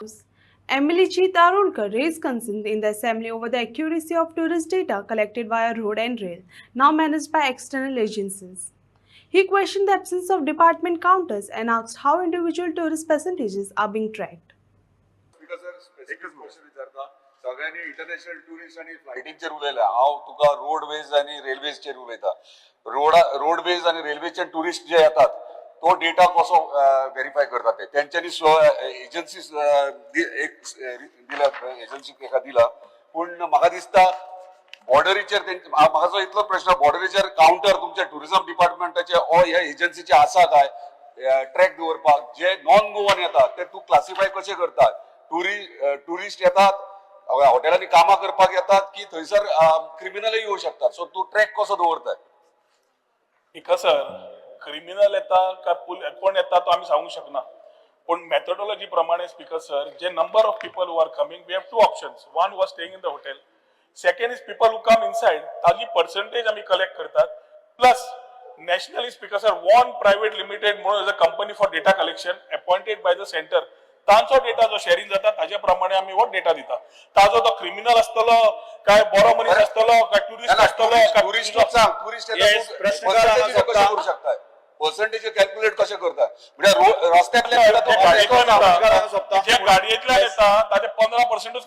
Emily G. Tarolkar raised concern in the assembly over the accuracy of tourist data collected via road and rail, now managed by external agencies. He questioned the absence of department counters and asked how individual tourist percentages are being tracked. सगळ्यांनी international tourist आणि फ्लायटिंगचेर उलयला हांव तुका roadways आणि रेल्वेजचेर उलयता roadways आणि रेल्वेचे tourist जे येतात तो डेटा कसो व्हेरीफाय करतात ते त्यांच्यानी एजन्सी एक दिला एजन्सीक एका दिला पूण म्हाका दिसता बॉर्डरीचेर म्हाका जो इतलो प्रश्न बॉर्डरीचेर काउंटर तुमच्या टुरिझम डिपार्टमेंटाचे ओ ह्या एजन्सीचे आसा काय ट्रॅक दवरपाक जे नॉन गोवन येतात ते तूं क्लासिफाय कशें करतात टुरिस्ट येतात हॉटेलांनी कामां करपाक येतात की थंयसर क्रिमिनलय येऊ शकतात सो तू ट्रॅक कसो दवरताय सर क्रिमिनल येता काय कोण येता तो आम्ही सांगू शकना पण मेथोडॉलॉजी प्रमाणे स्पीकर सर जे number of people who are coming we have two options one was staying in the hotel second is people who come inside ताजी पर्सेंटेज आम्ही कलेक्ट करतात plus nationally speaker sir one private limited म्हणून as a company for data collection appointed by the centre तांचो data जो sharing जाता ताजे प्रमाणे आम्ही वो डेटा दिता ताजो तो क्रिमिनल असतलो काय बरो मनीस असतलो काय टुरिस्ट असतलो टुरिस्ट करू शकता पर्सेंटेज कॅल्क्युलेट कशें करता म्हणजे रस्त्यातल्या जे गाडयेतल्यान येता ताजे 15%